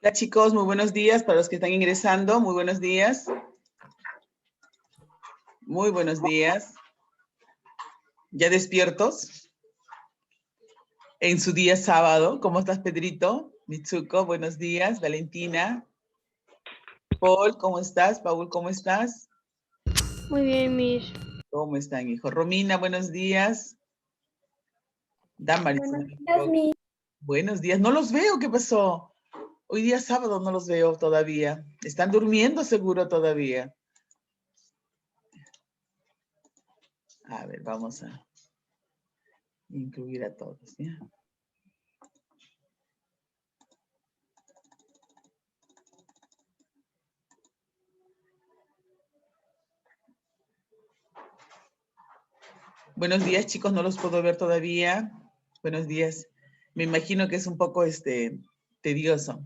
Hola chicos, muy buenos días para los que están ingresando, muy buenos días. Muy buenos días. ¿Ya despiertos? En su día sábado, ¿cómo estás Pedrito? Mitsuko, buenos días. Valentina. Paul, ¿cómo estás? Paul, ¿cómo estás? Muy bien, Miss. ¿Cómo están, hijo? Romina, buenos días. Damaris, Buenos días, Miss. buenos días. No los veo, ¿qué pasó? Hoy día sábado no los veo todavía. Están durmiendo seguro todavía. A ver, vamos a incluir a todos, ¿ya? Buenos días, chicos, no los puedo ver todavía. Buenos días. Me imagino que es un poco tedioso.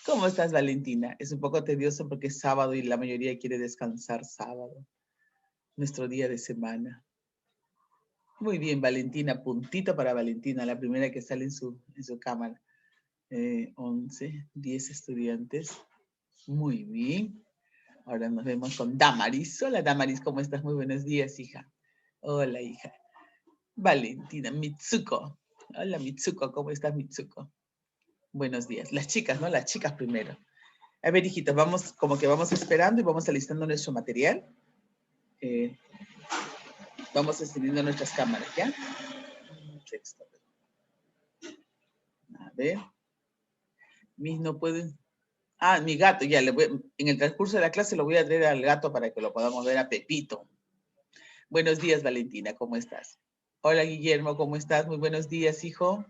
¿Cómo estás, Valentina? Es un poco tedioso porque es sábado y la mayoría quiere descansar sábado. Nuestro día de semana. Muy bien, Valentina. Puntito para Valentina, la primera que sale en su cámara. 11, 10 estudiantes. Muy bien. Ahora nos vemos con Damaris. Hola, Damaris, ¿cómo estás? Muy buenos días, hija. Hola, hija. Valentina, Mitsuko. Hola, Mitsuko, ¿cómo estás, Mitsuko? Buenos días. Las chicas, ¿no? Las chicas primero. A ver, hijitos, vamos, como que vamos esperando y vamos alistando nuestro material. Vamos encendiendo nuestras cámaras, ¿ya? Texto. A ver. Mis no pueden... Ah, mi gato, ya, en el transcurso de la clase lo voy a traer al gato para que lo podamos ver a Pepito. Buenos días, Valentina, ¿cómo estás? Hola, Guillermo, ¿cómo estás? Muy buenos días, hijo.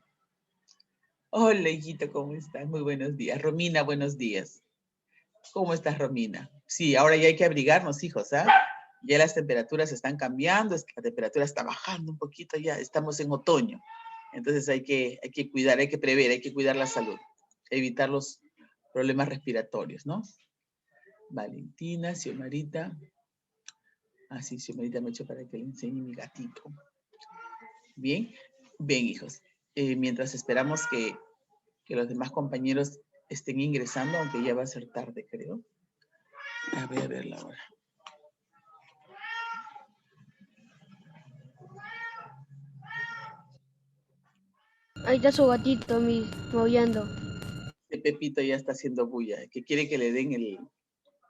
Hola, hijito, ¿cómo estás? Muy buenos días. Romina, buenos días. ¿Cómo estás, Romina? Sí, ahora ya hay que abrigarnos, hijos, ¿ah? Ya las temperaturas están cambiando, la temperatura está bajando un poquito ya, estamos en otoño. Entonces hay que cuidar, hay que prever, hay que cuidar la salud, evitar los problemas respiratorios, ¿no? Valentina, Xiomarita. Así, Xiomarita me ha hecho para que le enseñe mi gatito. Bien, bien, hijos. Mientras esperamos que los demás compañeros estén ingresando, aunque ya va a ser tarde, creo. A ver la hora. Ahí está su gatito, Miss, maullando. Pepito ya está haciendo bulla, que quiere que le den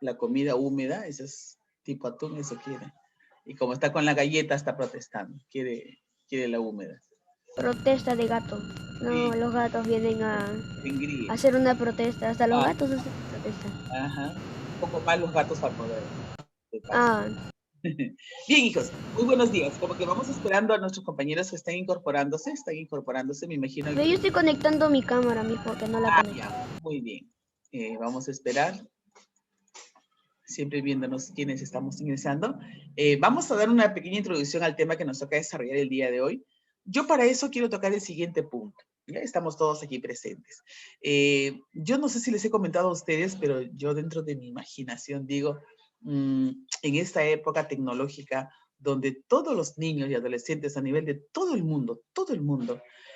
la comida húmeda, eso es tipo atún, eso quiere. Y como está con la galleta, está protestando, quiere la húmeda. Protesta de gato. No, Sí. los gatos vienen a Engríe. hacer una protesta. Hasta los gatos hacen protesta. Ajá. Un poco más los gatos al poder. De paso. Ah, Bien, hijos, muy buenos días. Como que vamos esperando a nuestros compañeros que están incorporándose, me imagino yo que... estoy conectando mi cámara, Miss, porque no la Ah, conecto. ya, muy bien. Vamos a esperar, siempre viéndonos quiénes estamos ingresando. Vamos a dar una pequeña introducción al tema que nos toca desarrollar el día de hoy. Yo para eso quiero tocar el siguiente punto. Ya estamos todos aquí presentes. Yo no sé si les he comentado a ustedes, pero yo dentro de mi imaginación digo, en esta época tecnológica donde todos los niños y adolescentes a nivel de todo el mundo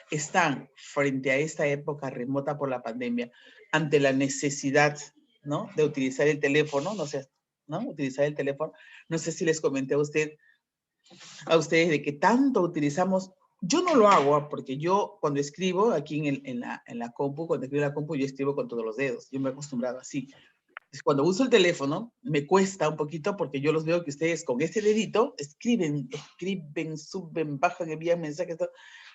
están frente a esta época remota por la pandemia, ante la necesidad, ¿no?, de utilizar el teléfono, no sé, ¿no? Utilizar el teléfono. No sé si les comenté a ustedes de que tanto utilizamos. Yo no lo hago porque yo cuando escribo aquí en la compu, cuando escribo en la compu, yo escribo con todos los dedos. Yo me he acostumbrado así. Entonces, cuando uso el teléfono, me cuesta un poquito porque yo los veo que ustedes con este dedito escriben, suben, bajan, envían mensajes. Todo.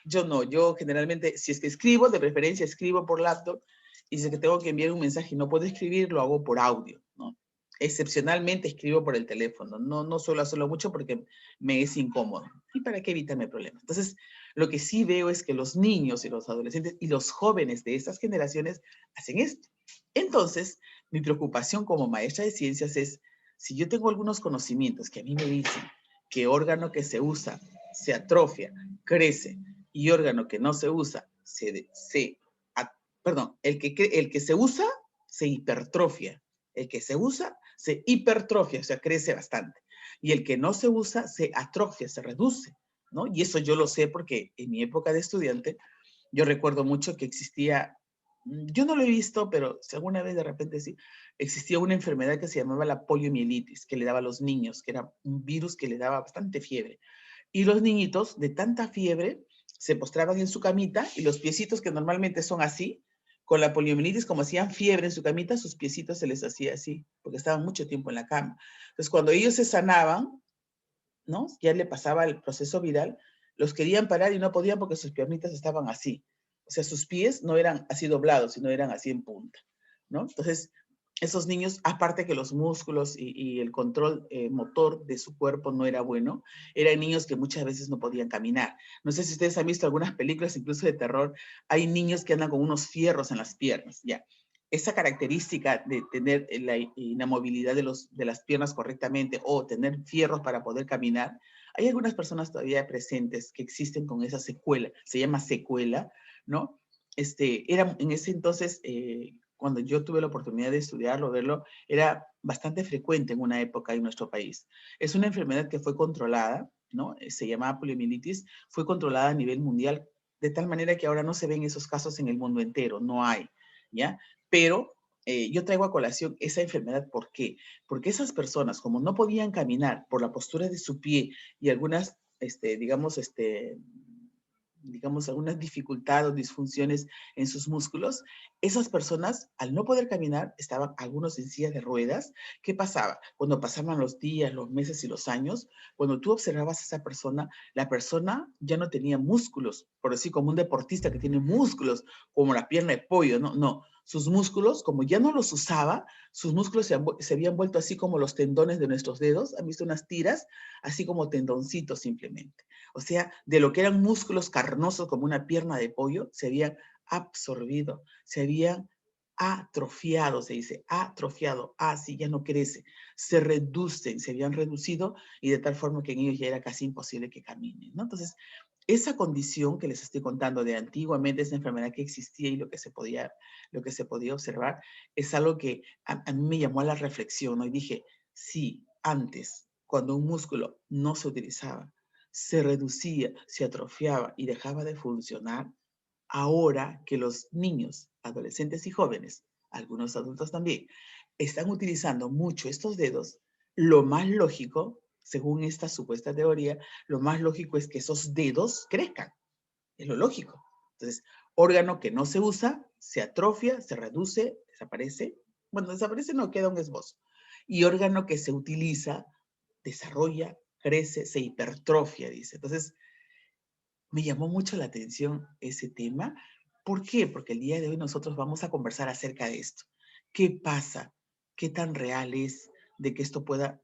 Yo no, yo generalmente, si es que escribo, de preferencia escribo por laptop, y si es que tengo que enviar un mensaje y no puedo escribir, lo hago por audio, ¿no? Excepcionalmente escribo por el teléfono, no suelo hacerlo mucho porque me es incómodo. ¿Y para qué evitarme problemas? Entonces, Lo que sí veo es que los niños y los adolescentes y los jóvenes de estas generaciones hacen esto. Entonces, mi preocupación como maestra de ciencias es, si yo tengo algunos conocimientos que a mí me dicen que órgano que se usa se atrofia, crece, y órgano que no se usa el que se usa se hipertrofia, el que se usa se hipertrofia, o sea, crece bastante, y el que no se usa se atrofia, se reduce, ¿no? Y eso yo lo sé porque en mi época de estudiante, yo recuerdo mucho que existía, yo no lo he visto, pero si alguna vez de repente sí, existía una enfermedad que se llamaba la poliomielitis, que le daba a los niños, que era un virus que le daba bastante fiebre. Y los niñitos, de tanta fiebre, se postraban en su camita y los piecitos que normalmente son así, con la poliomielitis, como hacían fiebre en su camita, sus piecitos se les hacía así, porque estaban mucho tiempo en la cama. Entonces, cuando ellos se sanaban, ¿no? Ya le pasaba el proceso viral, los querían parar y no podían porque sus piernitas estaban así. O sea, sus pies no eran así doblados, sino eran así en punta, ¿no? Entonces, esos niños, aparte que los músculos y el control motor de su cuerpo no era bueno, eran niños que muchas veces no podían caminar. No sé si ustedes han visto algunas películas, incluso de terror, hay niños que andan con unos fierros en las piernas, ya. Esa característica de tener la inamovilidad de las piernas correctamente o tener fierros para poder caminar, hay algunas personas todavía presentes que existen con esa secuela, se llama secuela, ¿no? Era en ese entonces, cuando yo tuve la oportunidad de estudiarlo, verlo, era bastante frecuente en una época en nuestro país. Es una enfermedad que fue controlada, ¿no? Se llamaba poliomielitis, fue controlada a nivel mundial, de tal manera que ahora no se ven esos casos en el mundo entero, no hay, ¿ya? Pero yo traigo a colación esa enfermedad, ¿por qué? Porque esas personas, como no podían caminar por la postura de su pie y algunas, digamos, algunas dificultades o disfunciones en sus músculos, esas personas, al no poder caminar, estaban algunos en silla de ruedas. ¿Qué pasaba? Cuando pasaban los días, los meses y los años, cuando tú observabas a esa persona, la persona ya no tenía músculos, por decir, como un deportista que tiene músculos, como la pierna de pollo, no, no. Sus músculos, como ya no los usaba, sus músculos se habían vuelto así como los tendones de nuestros dedos, han visto unas tiras, así como tendoncitos simplemente. O sea, de lo que eran músculos carnosos como una pierna de pollo, se habían absorbido, se habían atrofiado, se dice, atrofiado, así ya no crece, se reducen, se habían reducido y de tal forma que en ellos ya era casi imposible que caminen, ¿no? Entonces, esa condición que les estoy contando de antiguamente, esa enfermedad que existía y lo que se podía observar, es algo que a mí me llamó a la reflexión, ¿no? Y dije, sí, antes, cuando un músculo no se utilizaba, se reducía, se atrofiaba y dejaba de funcionar, ahora que los niños, adolescentes y jóvenes, algunos adultos también, están utilizando mucho estos dedos, lo más lógico, según esta supuesta teoría, lo más lógico es que esos dedos crezcan. Es lo lógico. Entonces, órgano que no se usa, se atrofia, se reduce, desaparece. Bueno, desaparece, no, queda un esbozo. Y órgano que se utiliza, desarrolla, crece, se hipertrofia, dice. Entonces, me llamó mucho la atención ese tema. ¿Por qué? Porque el día de hoy nosotros vamos a conversar acerca de esto. ¿Qué pasa? ¿Qué tan real es de que esto pueda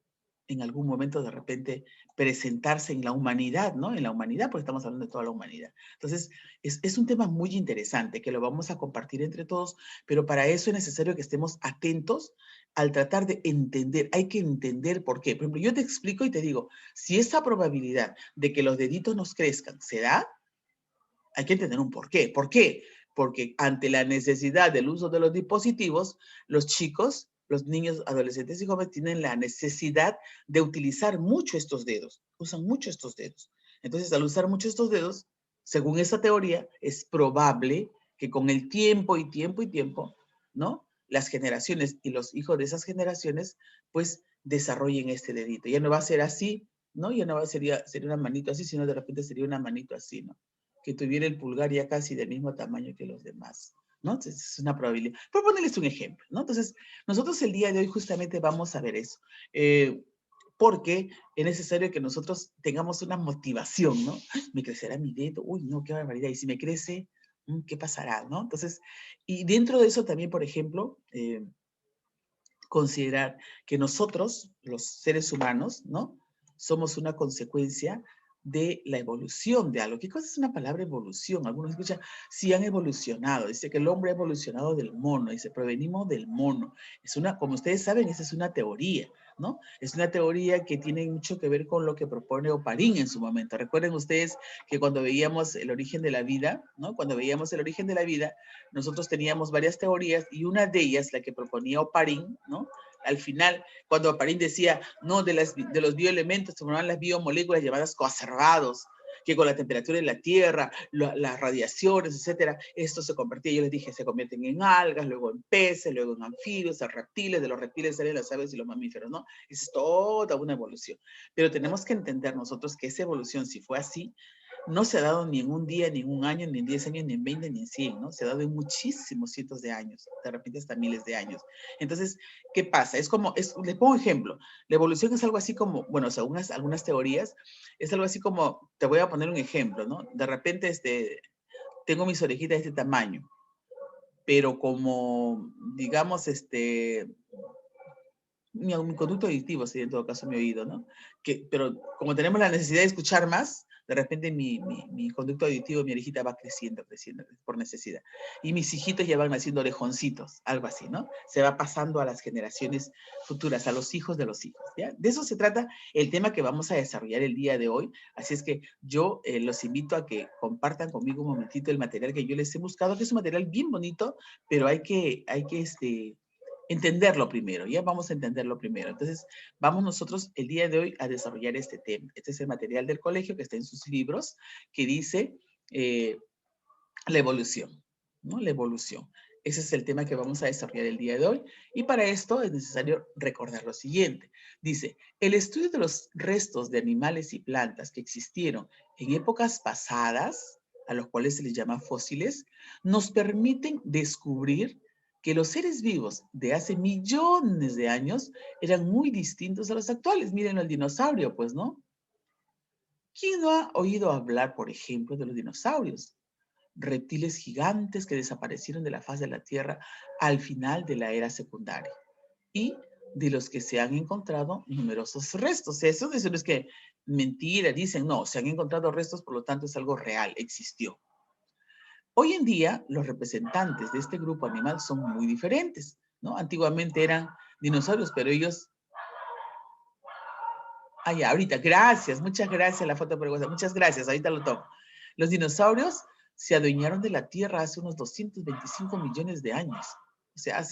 en algún momento de repente presentarse en la humanidad, ¿no? En la humanidad, porque estamos hablando de toda la humanidad. Entonces, es un tema muy interesante que lo vamos a compartir entre todos, pero para eso es necesario que estemos atentos al tratar de entender. Hay que entender por qué. Por ejemplo, yo te explico y te digo, si esa probabilidad de que los deditos nos crezcan se da, hay que entender un por qué. ¿Por qué? Porque ante la necesidad del uso de los dispositivos, los chicos, los niños, adolescentes y jóvenes tienen la necesidad de utilizar mucho estos dedos. Usan mucho estos dedos. Entonces, al usar mucho estos dedos, según esa teoría, es probable que con el tiempo y tiempo y tiempo, ¿no? Las generaciones y los hijos de esas generaciones, pues desarrollen este dedito. Ya no va a ser así, ¿no? Ya no va a ser una manito así, sino de repente sería una manito así, ¿no? Que tuviera el pulgar ya casi del mismo tamaño que los demás, ¿no? Entonces, es una probabilidad. Por ponerles un ejemplo, ¿no? Entonces, nosotros el día de hoy justamente vamos a ver eso, porque es necesario que nosotros tengamos una motivación, ¿no? Me crecerá mi dedo, uy, no, qué barbaridad, y si me crece, ¿qué pasará, no? Entonces, y dentro de eso también, por ejemplo, considerar que nosotros, los seres humanos, ¿no? Somos una consecuencia de la evolución de algo. ¿Qué cosa es una palabra evolución? Algunos escuchan, sí han evolucionado. Dice que el hombre ha evolucionado del mono. Dice, provenimos del mono. Es una, como ustedes saben, esa es una teoría, ¿no? Es una teoría que tiene mucho que ver con lo que propone Oparín en su momento. Recuerden ustedes que cuando veíamos el origen de la vida, ¿no? Cuando veíamos el origen de la vida, nosotros teníamos varias teorías y una de ellas, la que proponía Oparín, ¿no? Al final, cuando Oparín decía, no, de los bioelementos se formaban las biomoléculas llamadas coacervados, que con la temperatura de la Tierra, las radiaciones, etcétera, esto se convertía, yo les dije, se convierten en algas, luego en peces, luego en anfibios, en reptiles, de los reptiles salen las aves y los mamíferos, ¿no? Esa es toda una evolución. Pero tenemos que entender nosotros que esa evolución, si fue así, no se ha dado ni en un día, ni en un año, ni en 10 años, ni en 20, ni en 100, ¿no? Se ha dado en muchísimos cientos de años, de repente hasta miles de años. Entonces, ¿qué pasa? Es como, les pongo ejemplo, la evolución es algo así como, bueno, según algunas teorías, es algo así como, te voy a poner un ejemplo, ¿no? De repente, tengo mis orejitas de este tamaño, pero como, digamos, mi conducto auditivo sería en todo caso mi oído, ¿no? Pero como tenemos la necesidad de escuchar más, de repente mi conducto auditivo, mi orejita va creciendo por necesidad. Y mis hijitos ya van naciendo orejoncitos, algo así, ¿no? Se va pasando a las generaciones futuras, a los hijos de los hijos, ¿ya? De eso se trata el tema que vamos a desarrollar el día de hoy. Así es que yo los invito a que compartan conmigo un momentito el material que yo les he buscado, que es un material bien bonito, pero hay que entenderlo primero, ya vamos a entenderlo primero. Entonces, vamos nosotros el día de hoy a desarrollar este tema. Este es el material del colegio que está en sus libros, que dice la evolución, ¿no? La evolución. Ese es el tema que vamos a desarrollar el día de hoy. Y para esto es necesario recordar lo siguiente. Dice, el estudio de los restos de animales y plantas que existieron en épocas pasadas, a los cuales se les llama fósiles, nos permiten descubrir que los seres vivos de hace millones de años eran muy distintos a los actuales. Miren el dinosaurio, pues, ¿no? ¿Quién no ha oído hablar, por ejemplo, de los dinosaurios? Reptiles gigantes que desaparecieron de la faz de la Tierra al final de la era secundaria y de los que se han encontrado numerosos restos. Eso no es que mentira, dicen, no, se han encontrado restos, por lo tanto es algo real, existió. Hoy en día, los representantes de este grupo animal son muy diferentes, ¿no? Antiguamente eran dinosaurios, pero ellos... Ah, ya, ahorita, gracias, muchas gracias la foto por WhatsApp, muchas gracias, ahorita lo tomo. Los dinosaurios se adueñaron de la Tierra hace unos 225 millones de años. O sea,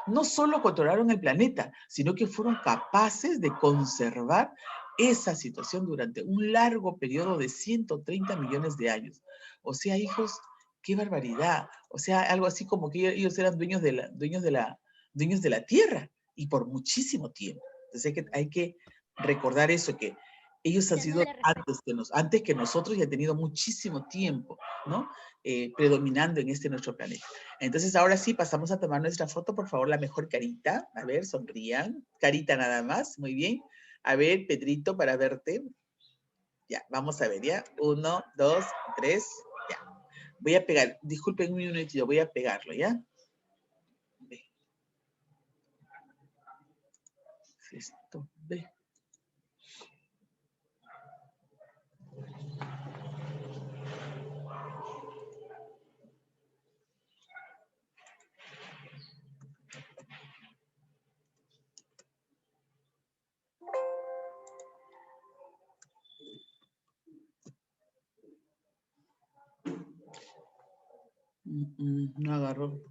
no solo controlaron el planeta, sino que fueron capaces de conservar esa situación durante un largo periodo de 130 millones de años. O sea, hijos, qué barbaridad. O sea, algo así como que ellos eran dueños de la Tierra y por muchísimo tiempo. Entonces hay que recordar eso, que ellos han sido antes que nosotros y han tenido muchísimo tiempo, ¿no? Predominando en nuestro planeta. Entonces, ahora sí, pasamos a tomar nuestra foto. Por favor, la mejor carita. A ver, sonrían. Carita nada más. Muy bien. A ver, Pedrito, para verte. Ya, vamos a ver, ¿ya? 1, 2, 3, ya. Voy a pegar, disculpen un minutito, voy a pegarlo, ¿ya? Ve. Esto, ve. No agarró.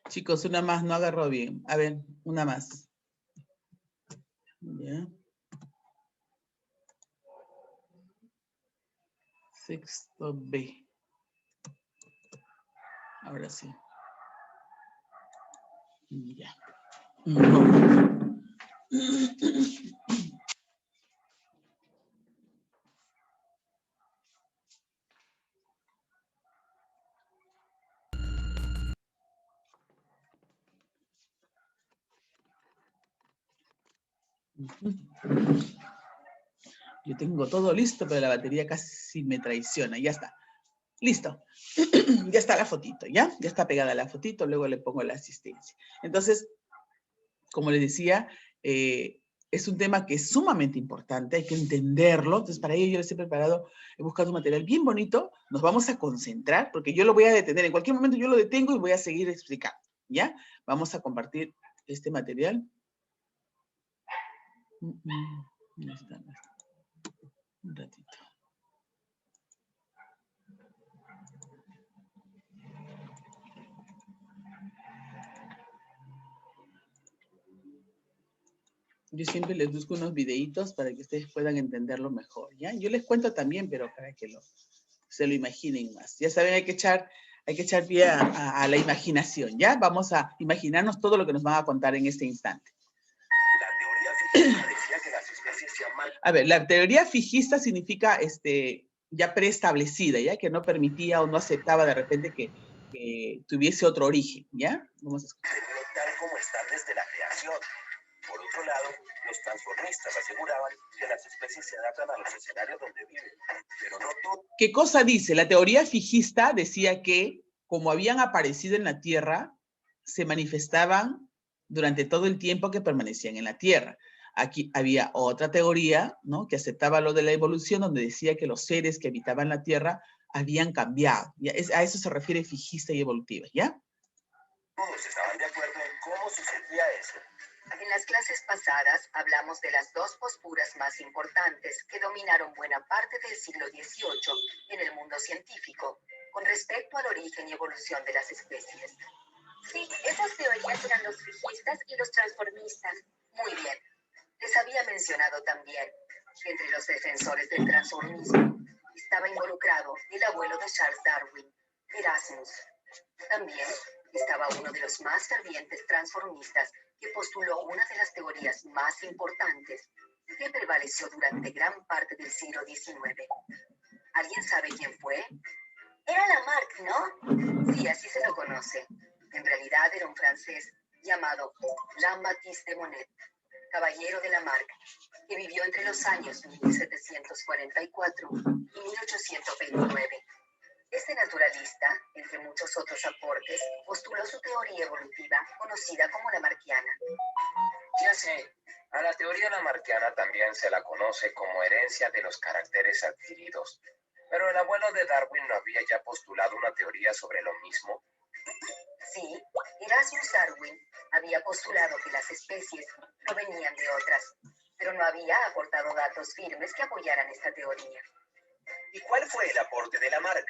Chicos, una más, no agarró bien. A ver, una más. Ya. Sexto B. Ahora sí. Ya. Yo tengo todo listo, pero la batería casi me traiciona. Ya está. Listo. Ya está la fotito, ¿ya? Ya está pegada la fotito, luego le pongo la asistencia. Entonces, como les decía, Es un tema que es sumamente importante, hay que entenderlo. Entonces, para ello yo les he preparado, he buscado un material bien bonito. Nos vamos a concentrar, porque yo lo voy a detener. En cualquier momento yo lo detengo y voy a seguir explicando, ¿ya? Vamos a compartir este material. ¿Dónde está? Un ratito. Yo siempre les busco unos videitos para que ustedes puedan entenderlo mejor, ¿ya? Yo les cuento también, pero para que se lo imaginen más. Ya saben, hay que echar pie a la imaginación, ¿ya? Vamos a imaginarnos todo lo que nos van a contar en este instante. La teoría fijista decía que las especies se aman. A ver, la teoría fijista significa ya preestablecida, ¿ya? Que no permitía o no aceptaba de repente que tuviese otro origen, ¿ya? Vamos a escuchar. Tal como están desde la creación. Por otro lado, los transformistas aseguraban que las especies se adaptan a los escenarios donde viven, pero no todo. ¿Qué cosa dice? La teoría fijista decía que, como habían aparecido en la Tierra, se manifestaban durante todo el tiempo que permanecían en la Tierra. Aquí había otra teoría, ¿no?, que aceptaba lo de la evolución, donde decía que los seres que habitaban la Tierra habían cambiado. ¿Ya? A eso se refiere fijista y evolutiva, ¿ya? Todos estaban de acuerdo en cómo sucedía eso. En las clases pasadas hablamos de las dos posturas más importantes que dominaron buena parte del siglo XVIII en el mundo científico con respecto al origen y evolución de las especies. Sí, esas teorías eran los fijistas y los transformistas. Muy bien. Les había mencionado también que entre los defensores del transformismo estaba involucrado el abuelo de Charles Darwin, Erasmus. También estaba uno de los más fervientes transformistas que postuló una de las teorías más importantes que prevaleció durante gran parte del siglo XIX. ¿Alguien sabe quién fue? Era Lamarck, ¿no? Sí, así se lo conoce. En realidad era un francés llamado Jean-Baptiste de Monnet, caballero de Lamarck, que vivió entre los años 1744 y 1829. Este naturalista, entre muchos otros aportes, postuló su teoría evolutiva, conocida como lamarckiana. Ya sé, a la teoría lamarckiana también se la conoce como herencia de los caracteres adquiridos. Pero el abuelo de Darwin no había ya postulado una teoría sobre lo mismo. Sí, Erasmus Darwin había postulado que las especies provenían de otras, pero no había aportado datos firmes que apoyaran esta teoría. ¿Y cuál fue el aporte de Lamarck?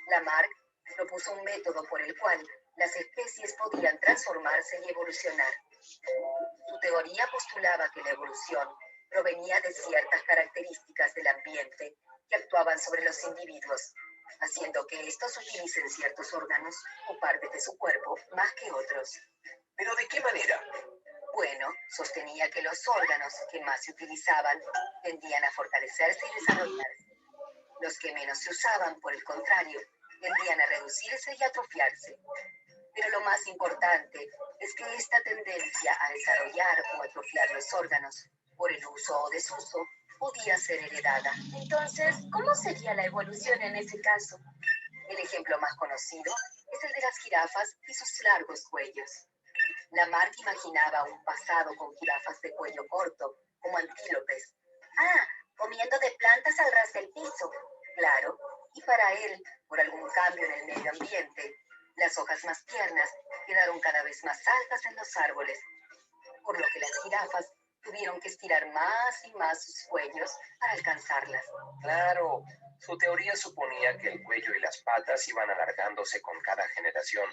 Lamarck propuso un método por el cual las especies podían transformarse y evolucionar. Su teoría postulaba que la evolución provenía de ciertas características del ambiente que actuaban sobre los individuos, haciendo que estos utilicen ciertos órganos o partes de su cuerpo más que otros. ¿Pero de qué manera? Bueno, sostenía que los órganos que más se utilizaban tendían a fortalecerse y desarrollarse. Los que menos se usaban, por el contrario, tendían a reducirse y atrofiarse. Pero lo más importante es que esta tendencia a desarrollar o atrofiar los órganos por el uso o desuso podía ser heredada. Entonces, ¿cómo sería la evolución en ese caso? El ejemplo más conocido es el de las jirafas y sus largos cuellos. Lamarck imaginaba un pasado con jirafas de cuello corto, como antílopes. Ah, comiendo de plantas al ras del piso. Claro, y para él, por algún cambio en el medio ambiente, las hojas más tiernas quedaron cada vez más altas en los árboles, por lo que las jirafas tuvieron que estirar más y más sus cuellos para alcanzarlas. Claro, su teoría suponía que el cuello y las patas iban alargándose con cada generación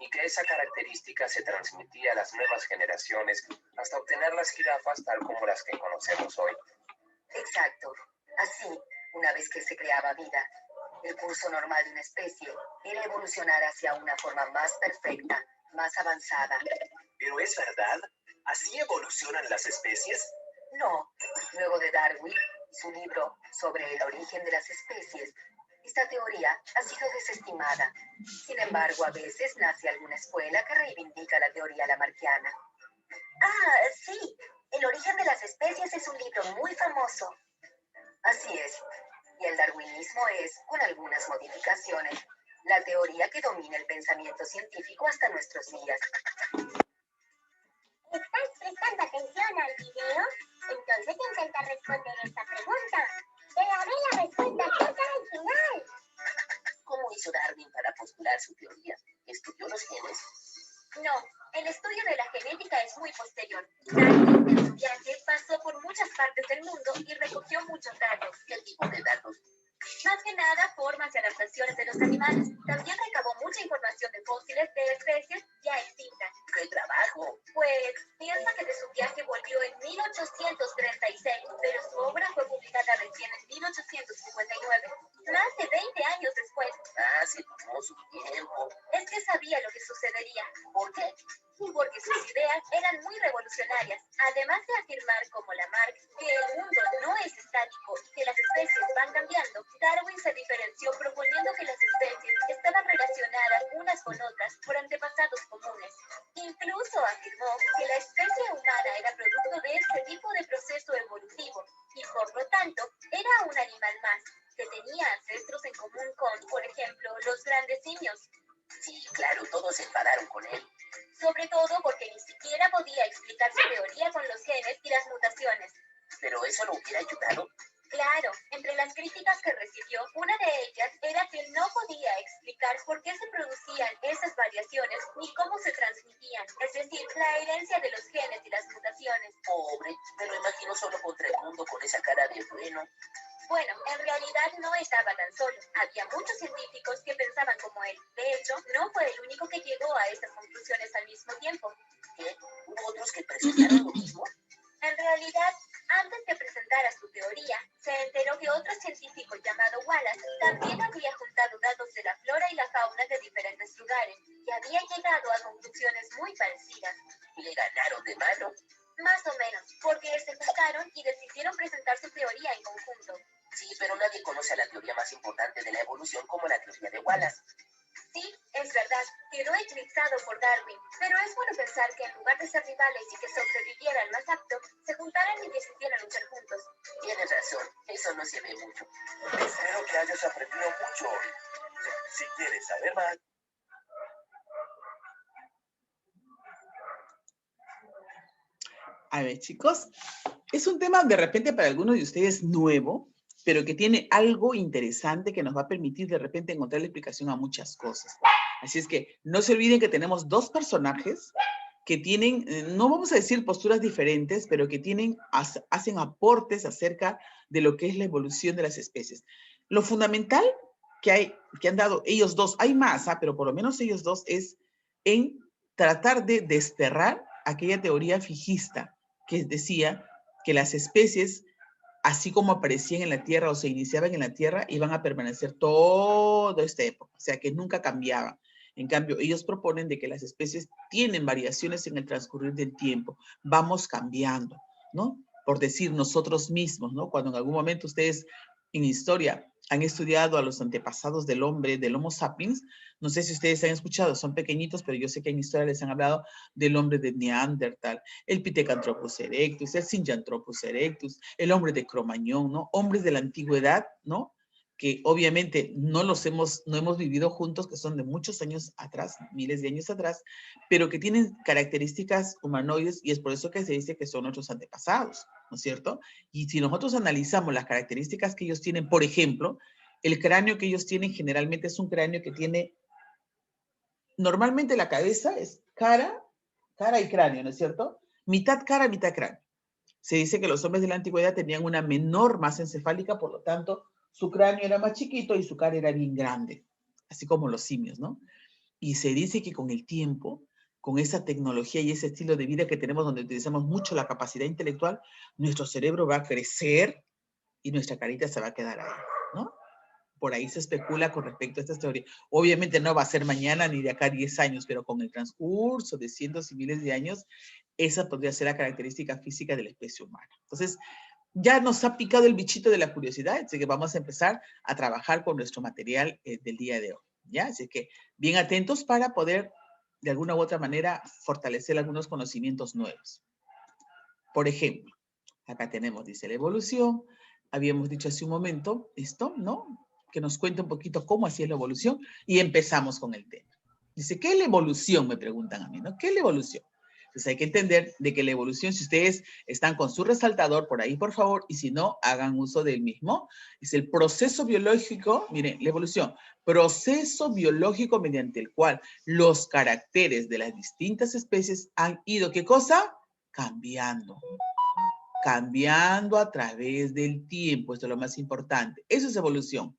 y que esa característica se transmitía a las nuevas generaciones hasta obtener las jirafas tal como las que conocemos hoy. Exacto. Así, una vez que se creaba vida, el curso normal de una especie era evolucionar hacia una forma más perfecta, más avanzada. ¿Pero es verdad? ¿Así evolucionan las especies? No. Luego de Darwin y su libro sobre el origen de las especies, esta teoría ha sido desestimada. Sin embargo, a veces nace alguna escuela que reivindica la teoría lamarckiana. Ah, sí. El origen de las especies es un libro muy famoso. Así es. Y el darwinismo es, con algunas modificaciones, la teoría que domina el pensamiento científico hasta nuestros días. ¿Estás prestando atención al video? Entonces intenta responder esta pregunta. Te daré la respuesta exacta al final. ¿Cómo hizo Darwin para postular su teoría? ¿Estudió los genes? No, el estudio de la genética es muy posterior. Darwin, en su viaje, pasó por muchas partes del mundo y recogió muchos datos. ¿Qué tipo de datos? Más que nada, formas y adaptaciones de los animales. También recabó mucha información de fósiles de especies ya extintas. ¡Qué trabajo! Pues, piensa que de su viaje volvió en 1836, pero su obra fue publicada recién en 1859, más de 20 años después. Ah, se tomó su tiempo. Es que sabía lo que sucedería. ¿Por qué? Porque sus ideas eran muy revolucionarias. Además de afirmar como Lamarck que el mundo no es estático y que las especies van cambiando, Darwin se diferenció proponiendo que las especies estaban relacionadas unas con otras por antepasados comunes. Incluso afirmó que la especie humana era producto de este tipo de proceso evolutivo y por lo tanto era un animal más que tenía ancestros en común con, por ejemplo, los grandes simios. Sí, claro, todos se enfadaron con él. Sobre todo porque ni siquiera podía explicar su teoría con los genes y las mutaciones. ¿Pero eso lo hubiera ayudado? Claro, entre las críticas que recibió, una de ellas era que no podía explicar por qué se producían esas variaciones ni cómo se transmitían, es decir, la herencia de los genes y las mutaciones. Pobre, me lo imagino solo contra el mundo con esa cara de bueno. Bueno, en realidad no estaba tan solo. Había muchos científicos que pensaban como él. De hecho, no fue el único que llegó a esas conclusiones al mismo tiempo. ¿Qué? ¿Hubo otros que presentaron lo mismo? En realidad, antes de presentar su teoría, se enteró que otro científico llamado Wallace también había juntado datos de la flora y la fauna de diferentes lugares y había llegado a conclusiones muy parecidas. ¿Le ganaron de mano? Más o menos, porque se juntaron y decidieron presentar su teoría en conjunto. Sí, pero nadie conoce la teoría más importante de la evolución como la teoría de Wallace. Sí, es verdad, quedó eclipsado por Darwin, pero es bueno pensar que en lugar de ser rivales y que sobreviviera el más apto, se juntaran y decidieran luchar juntos. Tienes razón, eso no se ve mucho. Espero que hayas aprendido mucho hoy. Si quieres saber más, A ver, chicos, es un tema de repente para algunos de ustedes nuevo, pero que tiene algo interesante que nos va a permitir de repente encontrar la explicación a muchas cosas. Así es que no se olviden que tenemos dos personajes que tienen, no vamos a decir posturas diferentes, pero que tienen, hacen aportes acerca de lo que es la evolución de las especies. Lo fundamental que han dado ellos dos, hay más, pero por lo menos ellos dos, es en tratar de desterrar aquella teoría fijista que decía que las especies, así como aparecían en la Tierra o se iniciaban en la Tierra, iban a permanecer toda esta época, o sea, que nunca cambiaban. En cambio, ellos proponen de que las especies tienen variaciones en el transcurrir del tiempo, vamos cambiando, ¿no? Por decir nosotros mismos, ¿no? Cuando en algún momento ustedes en historia han estudiado a los antepasados del hombre, del Homo sapiens, no sé si ustedes han escuchado, son pequeñitos, pero yo sé que en historia les han hablado del hombre de Neandertal, el Pithecanthropus erectus, el Sinjanthropus erectus, el hombre de Cro-Magnon, ¿no? Hombres de la antigüedad, ¿no? Que obviamente no hemos vivido juntos, que son de muchos años atrás, miles de años atrás, pero que tienen características humanoides y es por eso que se dice que son nuestros antepasados, ¿no es cierto? Y si nosotros analizamos las características que ellos tienen, por ejemplo, el cráneo que ellos tienen generalmente es un cráneo que tiene, normalmente la cabeza es cara y cráneo, ¿no es cierto? Mitad cara, mitad cráneo. Se dice que los hombres de la antigüedad tenían una menor masa encefálica, por lo tanto, su cráneo era más chiquito y su cara era bien grande, así como los simios, ¿no? Y se dice que con el tiempo, con esa tecnología y ese estilo de vida que tenemos donde utilizamos mucho la capacidad intelectual, nuestro cerebro va a crecer y nuestra carita se va a quedar ahí, ¿no? Por ahí se especula con respecto a esta teoría. Obviamente no va a ser mañana ni de acá a 10 años, pero con el transcurso de cientos y miles de años, esa podría ser la característica física de la especie humana. Entonces, ya nos ha picado el bichito de la curiosidad, así que vamos a empezar a trabajar con nuestro material del día de hoy, ¿ya? Así que bien atentos para poder, de alguna u otra manera, fortalecer algunos conocimientos nuevos. Por ejemplo, acá tenemos, dice, la evolución. Habíamos dicho hace un momento esto, ¿no? Que nos cuente un poquito cómo hacía la evolución y empezamos con el tema. Dice, ¿qué es la evolución? Me preguntan a mí, ¿no? ¿Qué es la evolución? Entonces hay que entender de que la evolución, si ustedes están con su resaltador por ahí, por favor, y si no, hagan uso del mismo. Es el proceso biológico, miren, la evolución, proceso biológico mediante el cual los caracteres de las distintas especies han ido, ¿qué cosa? Cambiando. Cambiando a través del tiempo, esto es lo más importante. Eso es evolución.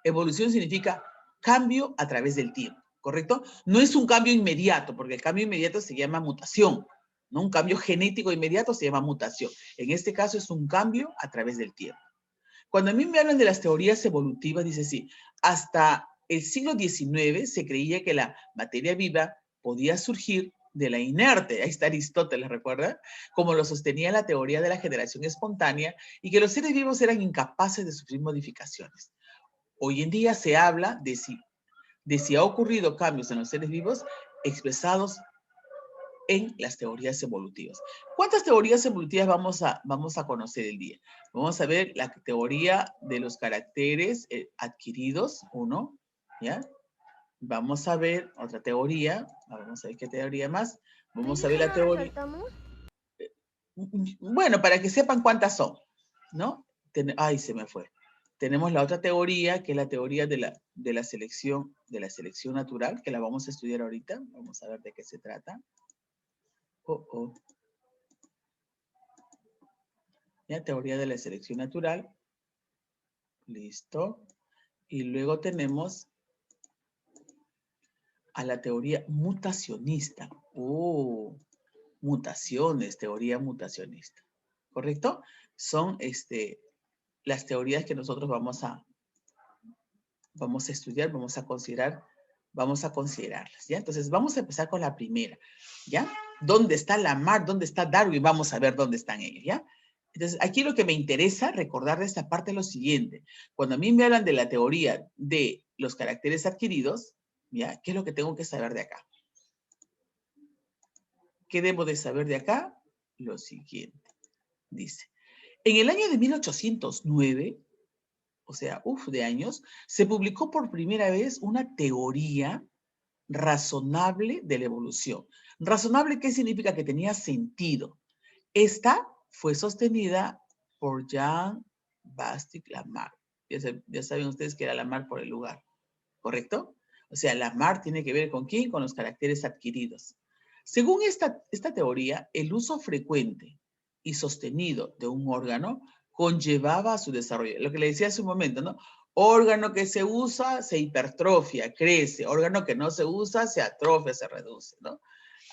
Evolución significa cambio a través del tiempo, ¿correcto? No es un cambio inmediato, porque el cambio inmediato se llama mutación, ¿no? Un cambio genético inmediato se llama mutación. En este caso es un cambio a través del tiempo. Cuando a mí me hablan de las teorías evolutivas, dice sí, hasta el siglo XIX se creía que la materia viva podía surgir de la inerte, ahí está Aristóteles, ¿recuerda? Como lo sostenía la teoría de la generación espontánea y que los seres vivos eran incapaces de sufrir modificaciones. Hoy en día se habla de si ha ocurrido cambios en los seres vivos expresados en las teorías evolutivas. ¿Cuántas teorías evolutivas vamos a conocer el día? Vamos a ver la teoría de los caracteres adquiridos, uno, ¿ya? Vamos a ver otra teoría, vamos a ver qué teoría más. Vamos a ver la teoría. Bueno, para que sepan cuántas son, ¿no? Ay, se me fue. Tenemos la otra teoría, que es la teoría de la selección natural, que la vamos a estudiar ahorita. Vamos a ver de qué se trata. Ya, teoría de la selección natural. Listo. Y luego tenemos a la teoría mutacionista. Mutaciones, teoría mutacionista. ¿Correcto? Son las teorías que nosotros vamos a estudiar, vamos a considerarlas, ¿ya? Entonces, vamos a empezar con la primera, ¿ya? ¿Dónde está Lamarck? ¿Dónde está Darwin? Vamos a ver dónde están ellos, ¿ya? Entonces, aquí lo que me interesa recordar de esta parte es lo siguiente. Cuando a mí me hablan de la teoría de los caracteres adquiridos, ¿ya? ¿Qué es lo que tengo que saber de acá? ¿Qué debo de saber de acá? Lo siguiente. Dice, en el año de 1809, o sea, de años, se publicó por primera vez una teoría razonable de la evolución. ¿Razonable qué significa? Que tenía sentido. Esta fue sostenida por Jean-Baptiste Lamarck. Ya saben ustedes que era Lamarck por el lugar, ¿correcto? O sea, Lamarck tiene que ver con ¿quién? Con los caracteres adquiridos. Según esta teoría, el uso frecuente y sostenido de un órgano conllevaba a su desarrollo. Lo que le decía hace un momento, ¿no? Órgano que se usa, se hipertrofia, crece. Órgano que no se usa, se atrofia, se reduce, ¿no?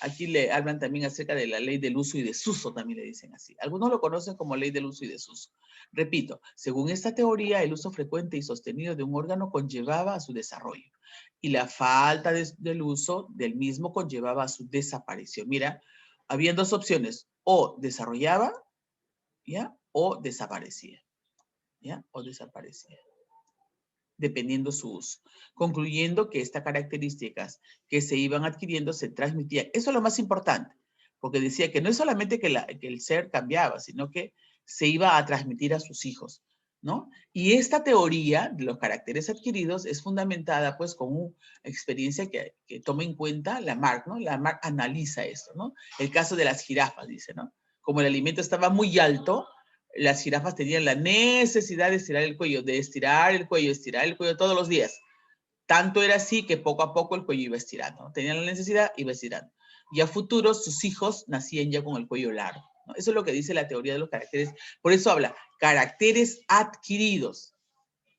Aquí le hablan también acerca de la ley del uso y desuso, también le dicen así. Algunos lo conocen como ley del uso y desuso. Repito, según esta teoría, el uso frecuente y sostenido de un órgano conllevaba a su desarrollo. Y la falta del uso del mismo conllevaba a su desaparición. Mira, habían dos opciones, o desarrollaba, ¿ya? O desaparecía, ¿ya? O desaparecía, dependiendo su uso. Concluyendo que estas características que se iban adquiriendo se transmitían. Eso es lo más importante, porque decía que no es solamente que el ser cambiaba, sino que se iba a transmitir a sus hijos, ¿no? Y esta teoría de los caracteres adquiridos es fundamentada pues con una experiencia que toma en cuenta Lamarck, ¿no? Lamarck analiza esto, ¿no? El caso de las jirafas, dice, ¿no? Como el alimento estaba muy alto, las jirafas tenían la necesidad de estirar el cuello todos los días. Tanto era así que poco a poco el cuello iba estirando, ¿no? Tenían la necesidad, iba estirando. Y a futuro sus hijos nacían ya con el cuello largo, ¿no? Eso es lo que dice la teoría de los caracteres. Por eso habla, caracteres adquiridos,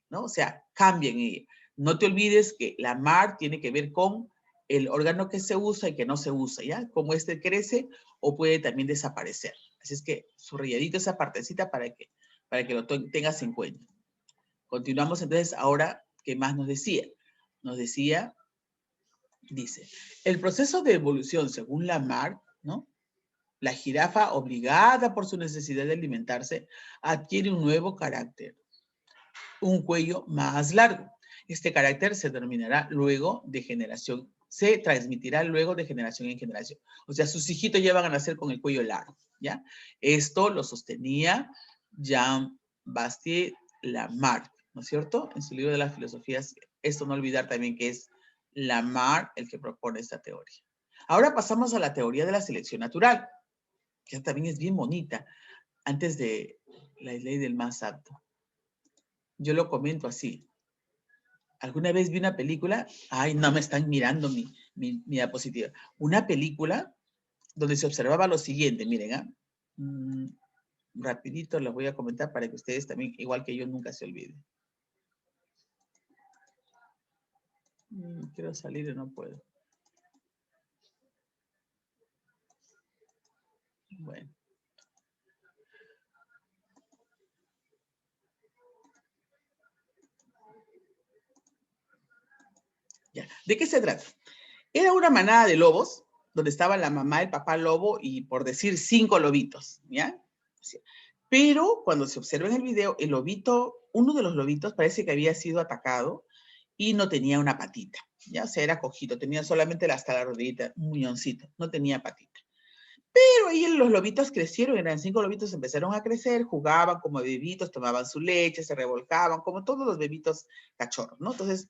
¿no? O sea, cambian ella. No te olvides que Lamarck tiene que ver con el órgano que se usa y que no se usa, ¿ya? Cómo este crece o puede también desaparecer. Así es que subrayadito esa partecita para que lo tengas en cuenta. Continuamos entonces ahora, ¿qué más nos decía? Nos decía, dice, el proceso de evolución según Lamarck, ¿no? La jirafa, obligada por su necesidad de alimentarse, adquiere un nuevo carácter, un cuello más largo. Este carácter se transmitirá luego de generación en generación. O sea, sus hijitos ya van a nacer con el cuello largo, ¿ya? Esto lo sostenía Jean-Baptiste Lamarck, ¿no es cierto? En su libro de las filosofías, esto no olvidar también que es Lamarck el que propone esta teoría. Ahora pasamos a la teoría de la selección natural, que también es bien bonita, antes de la ley del más apto. Yo lo comento así. ¿Alguna vez vi una película? Ay, no me están mirando mi diapositiva. Una película donde se observaba lo siguiente, miren, ¿ah? Rapidito les voy a comentar para que ustedes también, igual que yo, nunca se olviden. Quiero salir y no puedo. Bueno. Ya. ¿De qué se trata? Era una manada de lobos, donde estaba la mamá, el papá lobo y, por decir, 5 lobitos, ¿ya? Pero cuando se observa en el video, el lobito, uno de los lobitos parece que había sido atacado y no tenía una patita, ¿ya? O sea, era cojito, tenía solamente hasta la rodillita, un muñoncito, no tenía patita. Pero ahí los lobitos crecieron, eran 5 lobitos, empezaron a crecer, jugaban como bebitos, tomaban su leche, se revolcaban, como todos los bebitos cachorros, ¿no? Entonces,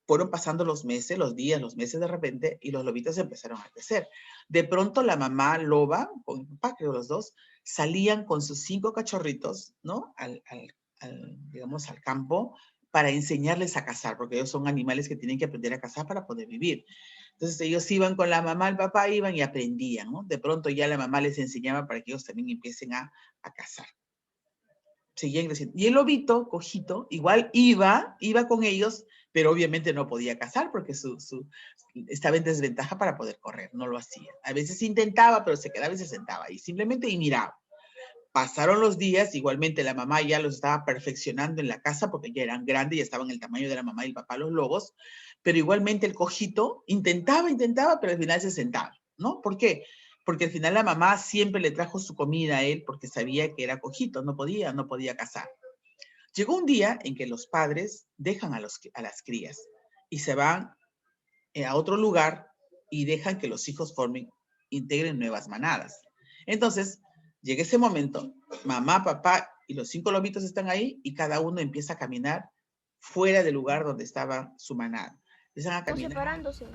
fueron pasando los meses, los días, los meses de repente, y los lobitos empezaron a crecer. De pronto la mamá loba, con el papá, creo los dos, salían con sus 5 cachorritos, ¿no? Digamos, al campo, para enseñarles a cazar, porque ellos son animales que tienen que aprender a cazar para poder vivir. Entonces ellos iban con la mamá, el papá, iban y aprendían, ¿no? De pronto ya la mamá les enseñaba para que ellos también empiecen a cazar. Seguían creciendo. Y el lobito, cojito, igual iba con ellos, pero obviamente no podía cazar porque estaba en desventaja para poder correr, no lo hacía. A veces intentaba, pero se quedaba y se sentaba ahí, simplemente y miraba. Pasaron los días, igualmente la mamá ya los estaba perfeccionando en la casa porque ya eran grandes, ya estaban el tamaño de la mamá y el papá, los lobos, pero igualmente el cojito intentaba, pero al final se sentaba, ¿no? ¿Por qué? Porque al final la mamá siempre le trajo su comida a él porque sabía que era cojito, no podía cazar. Llegó un día en que los padres dejan a las crías y se van a otro lugar y dejan que los hijos integren nuevas manadas. Entonces, llega ese momento, mamá, papá y los 5 lobitos están ahí y cada uno empieza a caminar fuera del lugar donde estaba su manada. Empiezan a caminar. Separándose.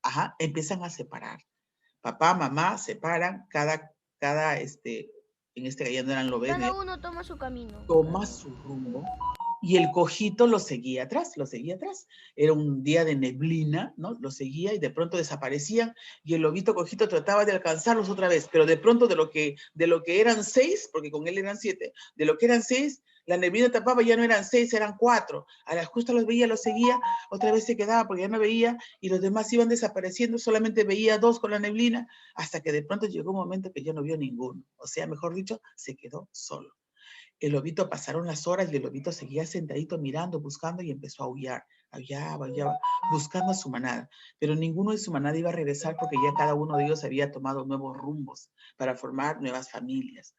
Ajá, empiezan a separar. Papá, mamá, separan, en este caso no eran lobos. Cada uno toma su camino. Toma su rumbo. Y el cojito lo seguía atrás. Era un día de neblina, ¿no? Lo seguía y de pronto desaparecían y el lobito cojito trataba de alcanzarlos otra vez, pero de pronto de lo que eran 6, porque con él eran 7, de lo que eran 6, la neblina tapaba, ya no eran 6, eran 4. A la justa los veía, los seguía, otra vez se quedaba porque ya no veía y los demás iban desapareciendo, solamente veía 2 con la neblina, hasta que de pronto llegó un momento que ya no vio ninguno. O sea, mejor dicho, se quedó solo. El lobito, pasaron las horas y el lobito seguía sentadito mirando, buscando y empezó a aullar, aullaba, buscando a su manada. Pero ninguno de su manada iba a regresar porque ya cada uno de ellos había tomado nuevos rumbos para formar nuevas familias.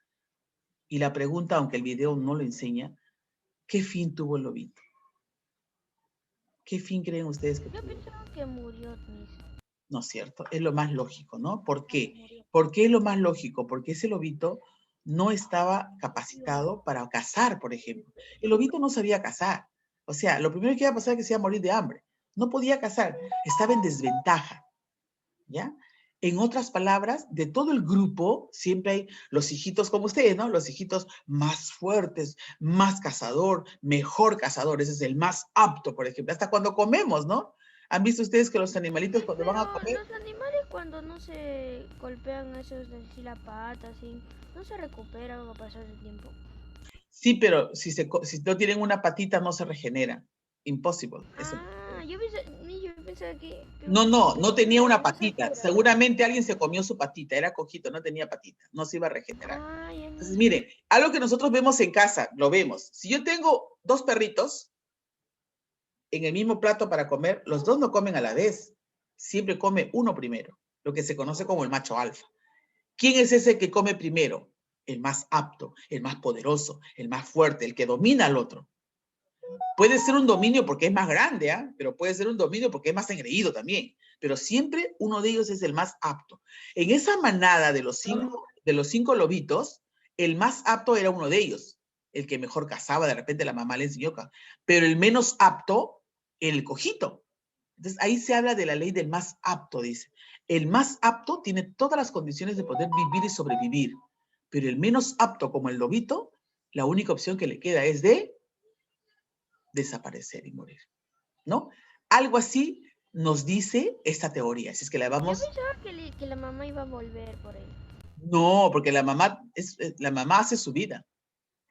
Y la pregunta, aunque el video no lo enseña, ¿qué fin tuvo el lobito? ¿Qué fin creen ustedes que tuvo? Yo pensaba que murió, Miss. ¿No es cierto? Es lo más lógico, ¿no? ¿Por qué? ¿Por qué es lo más lógico? Porque ese lobito no estaba capacitado para cazar, por ejemplo. El lobito no sabía cazar. O sea, lo primero que iba a pasar es que se iba a morir de hambre. No podía cazar. Estaba en desventaja. ¿Ya? En otras palabras, de todo el grupo, siempre hay los hijitos como ustedes, ¿no? Los hijitos más fuertes, más cazador, mejor cazador. Ese es el más apto, por ejemplo. Hasta cuando comemos, ¿no? ¿Han visto ustedes que los animalitos cuando van a comer? Los animales cuando no se golpean esos de así la pata, así, no se recuperan a pasar el tiempo. Sí, pero si no tienen una patita no se regenera. Impossible. Yo pensaba que... No tenía una patita. Seguramente alguien se comió su patita. Era cojito, no tenía patita. No se iba a regenerar. Entonces, miren, algo que nosotros vemos en casa, lo vemos. Si yo tengo 2 perritos en el mismo plato para comer, los 2 no comen a la vez. Siempre come uno primero, lo que se conoce como el macho alfa. ¿Quién es ese que come primero? El más apto, el más poderoso, el más fuerte, el que domina al otro. Puede ser un dominio porque es más grande, pero puede ser un dominio porque es más engreído también. Pero siempre uno de ellos es el más apto. En esa manada de los 5 lobitos, el más apto era uno de ellos. El que mejor cazaba, de repente la mamá le enseñó. Pero el menos apto, el cojito. Entonces ahí se habla de la ley del más apto, dice. El más apto tiene todas las condiciones de poder vivir y sobrevivir, pero el menos apto, como el lobito, la única opción que le queda es de desaparecer y morir, ¿no? Algo así nos dice esta teoría. Así es que la Yo vamos... pensaba que la mamá iba a volver por él. No, porque la mamá hace su vida.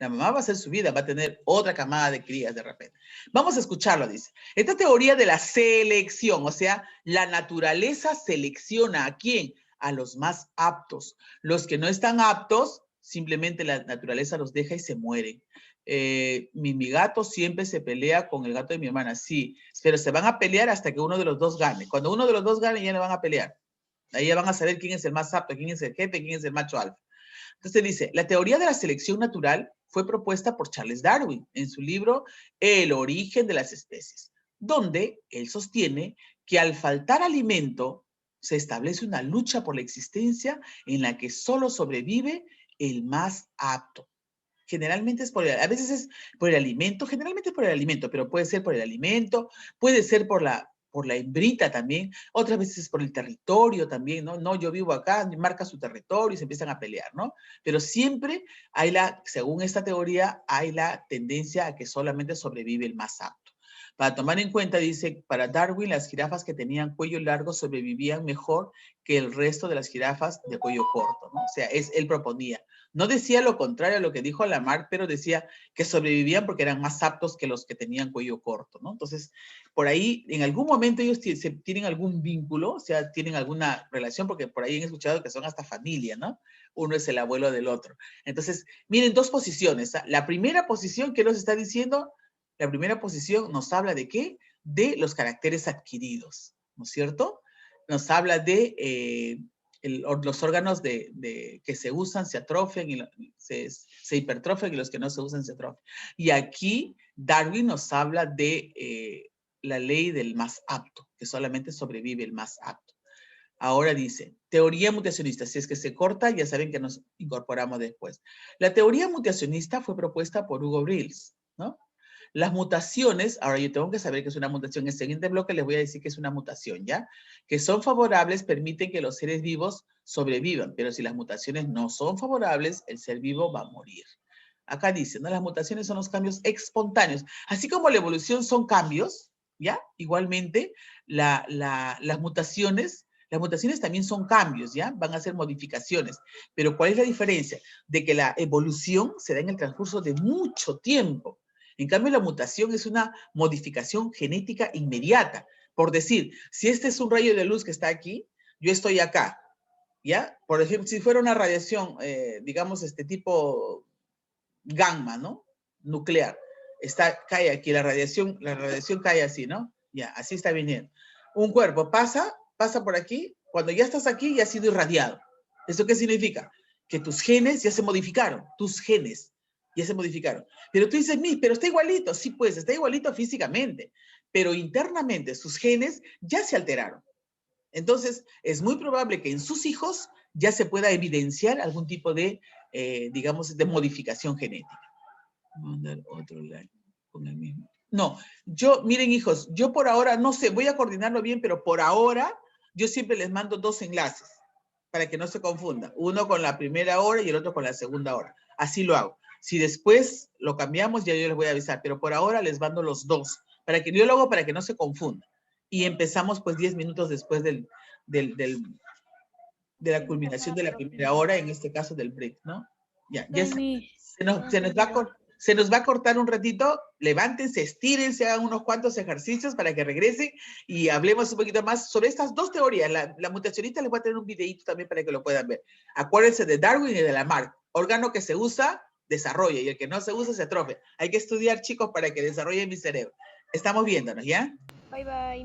La mamá va a hacer su vida, va a tener otra camada de crías de repente. Vamos a escucharlo, dice. Esta teoría de la selección, o sea, la naturaleza selecciona ¿a quién? A los más aptos. Los que no están aptos, simplemente la naturaleza los deja y se mueren. Mi gato siempre se pelea con el gato de mi hermana, sí, pero se van a pelear hasta que uno de los dos gane. Cuando uno de los dos gane, ya no van a pelear. Ahí ya van a saber quién es el más apto, quién es el jefe, quién es el macho alfa. Entonces dice, la teoría de la selección natural fue propuesta por Charles Darwin en su libro El origen de las especies, donde él sostiene que al faltar alimento se establece una lucha por la existencia en la que solo sobrevive el más apto. Generalmente es a veces es por el alimento, generalmente es por el alimento, pero puede ser por el alimento, puede ser por la hembrita también, otras veces es por el territorio también, ¿no? No, yo vivo acá, marca su territorio y se empiezan a pelear, ¿no? Pero siempre hay según esta teoría, hay la tendencia a que solamente sobrevive el más apto. Para tomar en cuenta, dice, para Darwin, las jirafas que tenían cuello largo sobrevivían mejor que el resto de las jirafas de cuello corto, ¿no? O sea, él proponía. No decía lo contrario a lo que dijo Lamarck, pero decía que sobrevivían porque eran más aptos que los que tenían cuello corto, ¿no? Entonces, por ahí, en algún momento ellos tienen algún vínculo, o sea, tienen alguna relación, porque por ahí han escuchado que son hasta familia, ¿no? Uno es el abuelo del otro. Entonces, miren, dos posiciones. La primera posición que nos está diciendo, la primera posición nos habla de ¿qué? De los caracteres adquiridos, ¿no es cierto? Nos habla de los órganos que se usan se atrofian y se hipertrofian y los que no se usan se atrofian. Y aquí Darwin nos habla de la ley del más apto, que solamente sobrevive el más apto. Ahora dice, teoría mutacionista. Si es que se corta, ya saben que nos incorporamos después. La teoría mutacionista fue propuesta por Hugo Brills, ¿no? Las mutaciones, ahora yo tengo que saber que es una mutación. En el siguiente bloque les voy a decir que es una mutación, ¿ya? Que son favorables, permiten que los seres vivos sobrevivan, pero si las mutaciones no son favorables, el ser vivo va a morir. Acá dice, ¿no? Las mutaciones son los cambios espontáneos. Así como la evolución son cambios, ¿ya? Igualmente, las mutaciones también son cambios, ¿ya? Van a ser modificaciones. Pero ¿cuál es la diferencia? De que la evolución se da en el transcurso de mucho tiempo. En cambio, la mutación es una modificación genética inmediata. Por decir, si este es un rayo de luz que está aquí, yo estoy acá, ¿ya? Por ejemplo, si fuera una radiación, digamos, tipo gamma, ¿no? Nuclear. Cae aquí, la radiación cae así, ¿no? Ya, así está viniendo. Un cuerpo pasa por aquí, cuando ya estás aquí ya has sido irradiado. ¿Eso qué significa? Que tus genes ya se modificaron, tus genes ya se modificaron. Pero tú dices, pero está igualito. Sí, pues, está igualito físicamente, pero internamente sus genes ya se alteraron. Entonces, es muy probable que en sus hijos ya se pueda evidenciar algún tipo de, digamos, de modificación genética. Vamos a dar otro like con el mismo. No, miren hijos, yo por ahora, no sé, voy a coordinarlo bien, pero por ahora yo siempre les mando 2 enlaces para que no se confunda. Uno con la primera hora y el otro con la segunda hora. Así lo hago. Si después lo cambiamos, ya yo les voy a avisar, pero por ahora les mando los 2, yo lo hago para que no se confunda. Y empezamos pues 10 minutos después de la culminación de la primera hora, en este caso del break, ¿no? Ya se nos va a cortar un ratito, levántense, estírense, hagan unos cuantos ejercicios para que regresen y hablemos un poquito más sobre estas 2 teorías. La mutacionista les voy a tener un videito también para que lo puedan ver. Acuérdense de Darwin y de Lamarck. Órgano que se usa, desarrolla, y el que no se usa, se atrofia. Hay que estudiar, chicos, para que desarrolle mi cerebro. Estamos viéndonos, ¿ya? Bye, bye.